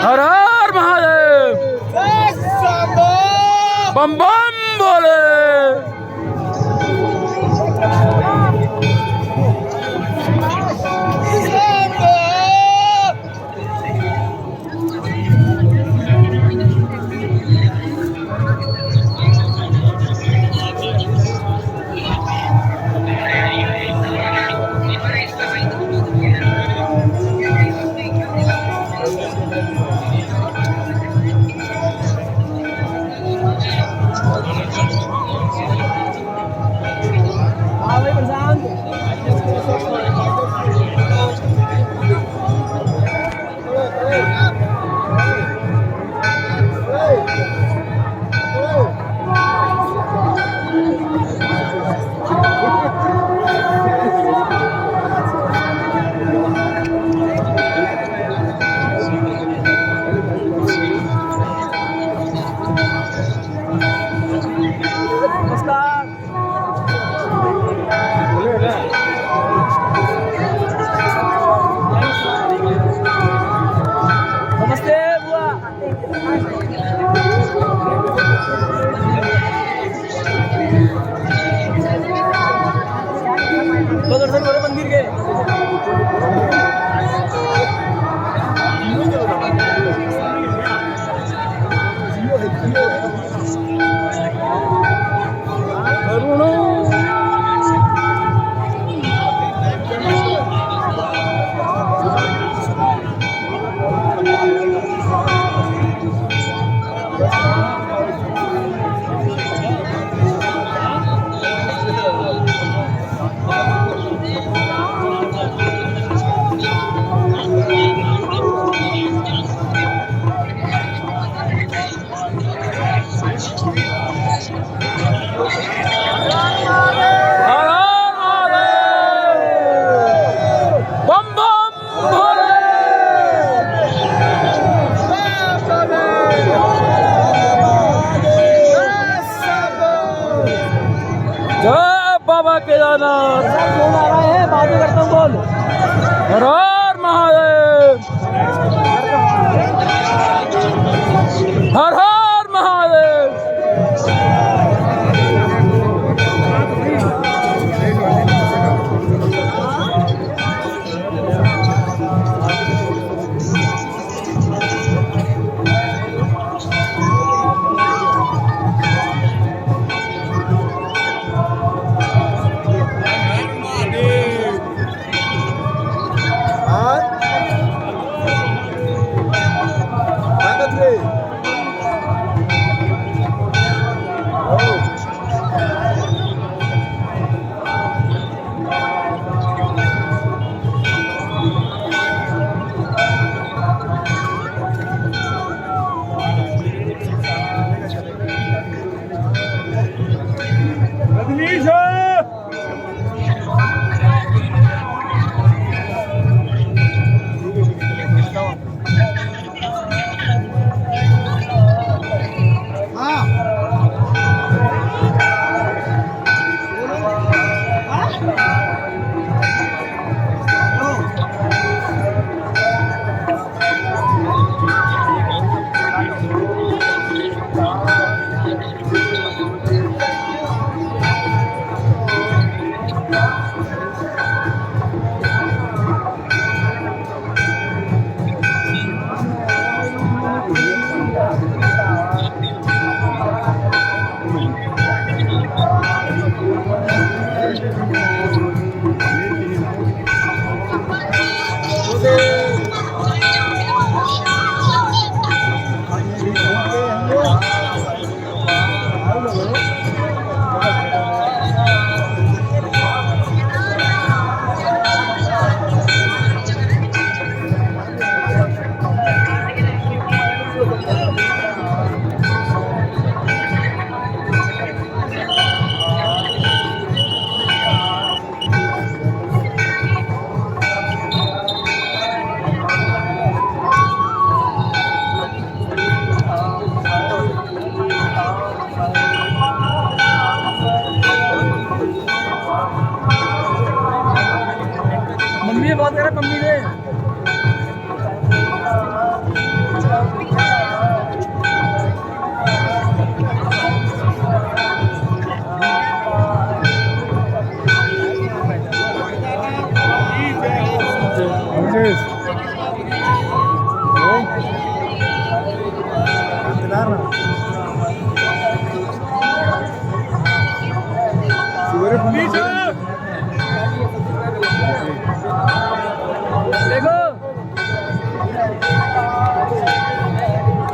हर हर महादेव, बम बम बोले। दर्शन करो मंदिर के। बाबा केदारनाथ फोन आ रहा है, बाद में करता हूँ बोल। हर हर महादेव, हर हर महादेव। मम्मी से बात कर रहा है, मम्मी से। देखो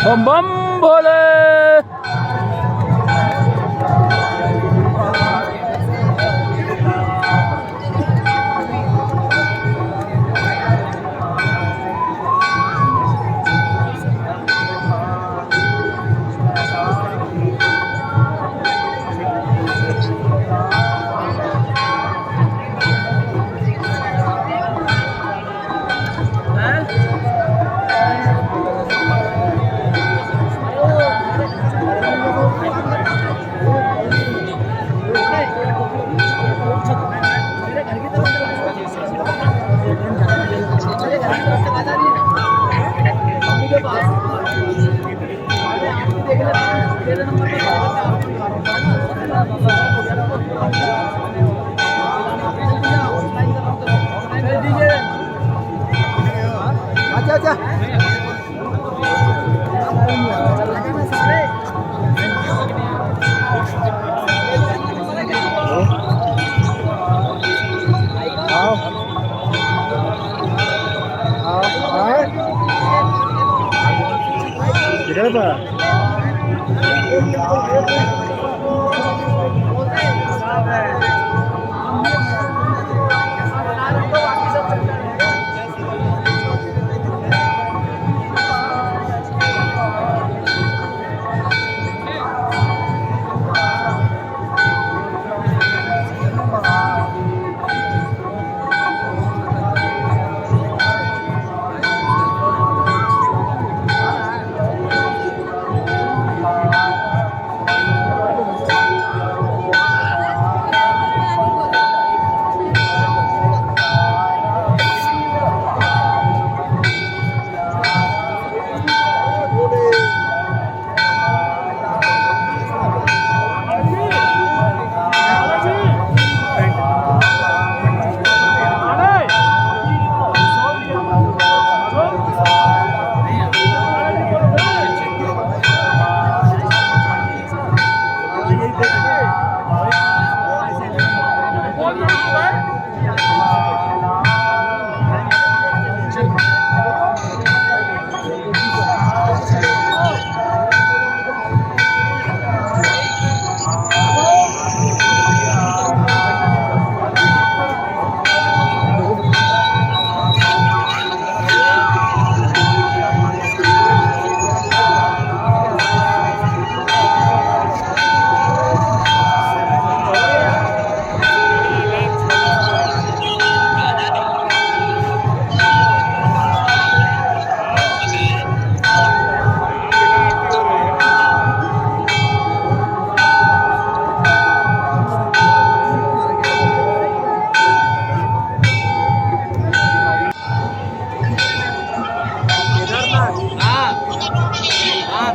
बम बम भोले। अच्छा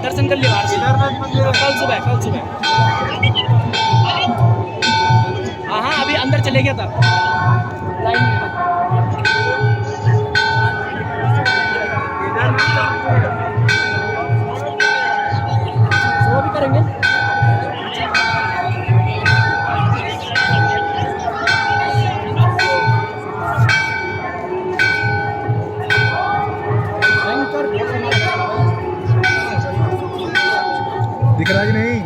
दर्शन कर लिया कल सुबह। हाँ अभी अंदर चले गया था लाइन में। वो भी करेंगे। दिख रहा कि नहीं?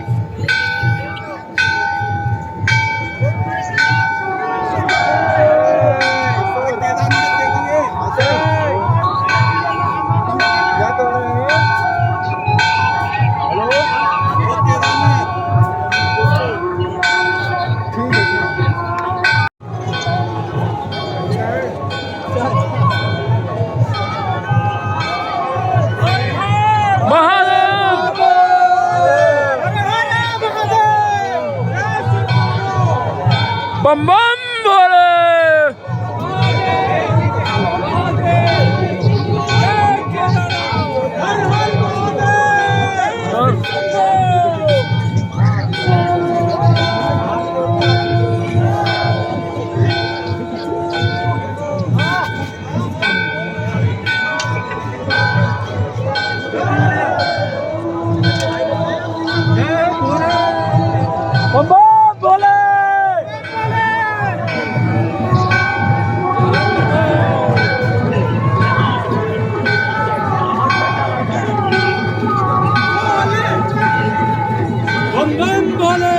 बम बम भोले। बम बम भोले। बम बम भोले।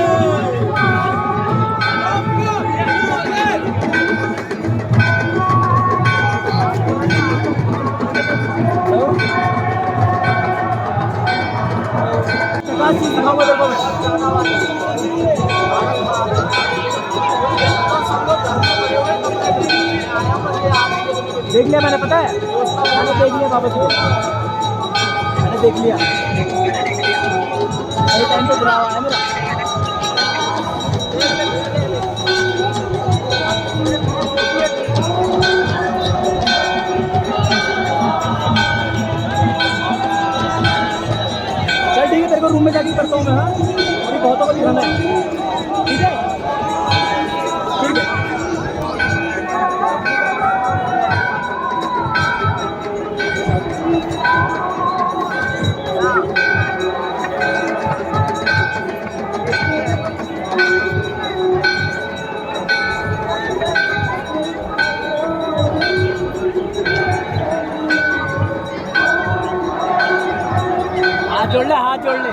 देख लिया मैंने, पता है मैंने देख लिया बाबा को, मैंने देख लिया। सही टाइम पे बुलावा है मेरा। चल ठीक है, तेरे को रूम में जाके करता हूँ मैं। हाँ अभी बहुतों को दिखाना है, ठीक है ठीक है। हाथ जोड़ ले, हाथ जोड़ ले।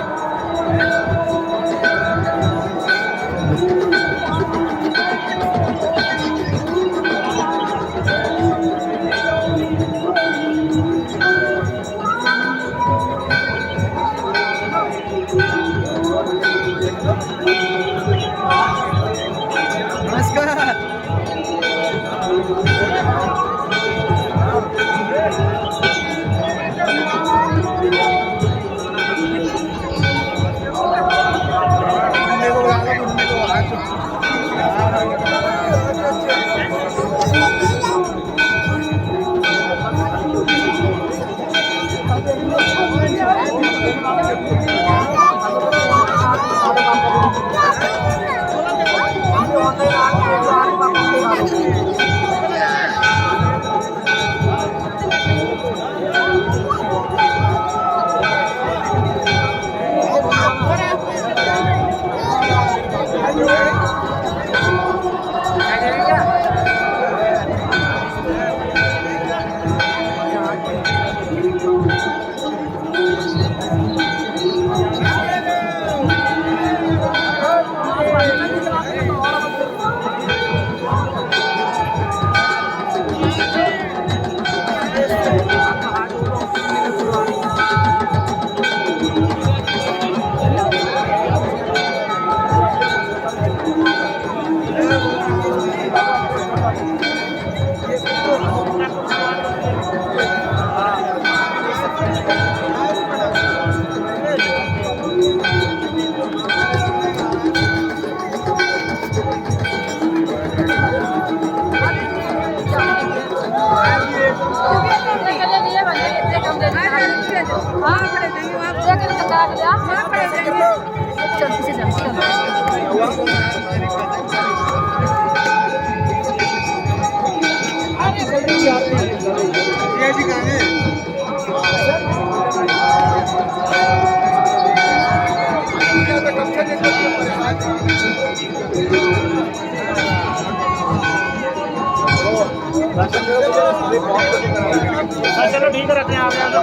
चलो ठीक है, रखते हैं आप और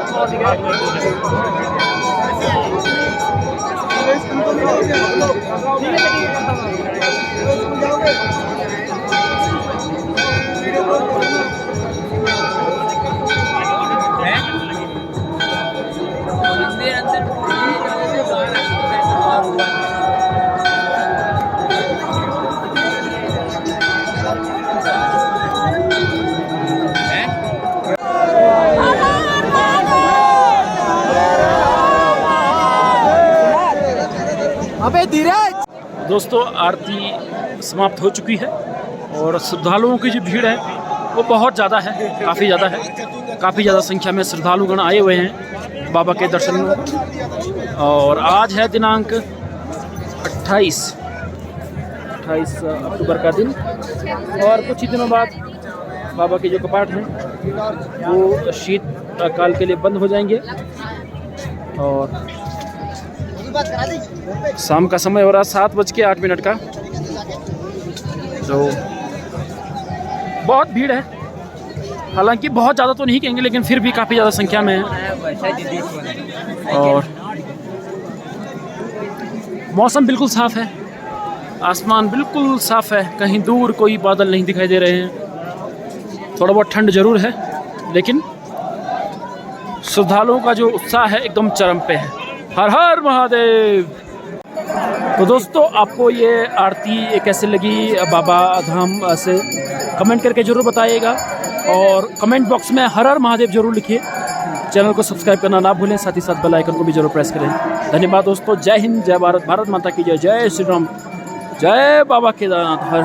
दोस्तों आरती समाप्त हो चुकी है। और श्रद्धालुओं की जो भीड़ है वो बहुत ज़्यादा है, काफ़ी ज़्यादा है। काफ़ी ज़्यादा संख्या में श्रद्धालुगण आए हुए हैं बाबा के दर्शन में। और आज है दिनांक 28 अक्टूबर का दिन, और कुछ ही दिनों बाद बाबा के जो कपाट हैं वो शीत काल के लिए बंद हो जाएंगे। और शाम का समय हो रहा 7:08 का। तो बहुत भीड़ है, हालांकि बहुत ज़्यादा तो नहीं कहेंगे, लेकिन फिर भी काफ़ी ज़्यादा संख्या में है। और मौसम बिल्कुल साफ़ है, आसमान बिल्कुल साफ़ है, कहीं दूर कोई बादल नहीं दिखाई दे रहे हैं। थोड़ा बहुत ठंड ज़रूर है, लेकिन श्रद्धालुओं का जो उत्साह है एकदम चरम पे है। हर हर महादेव। तो दोस्तों, आपको ये आरती कैसे लगी बाबा धाम से कमेंट करके ज़रूर बताइएगा, और कमेंट बॉक्स में हर हर महादेव जरूर लिखिए। चैनल को सब्सक्राइब करना ना भूलें, साथ ही साथ बेल आइकन को भी जरूर प्रेस करें। धन्यवाद दोस्तों। जय हिंद, जय भारत, भारत माता की जय। जय श्री राम, जय बाबा केदारनाथ। हर हर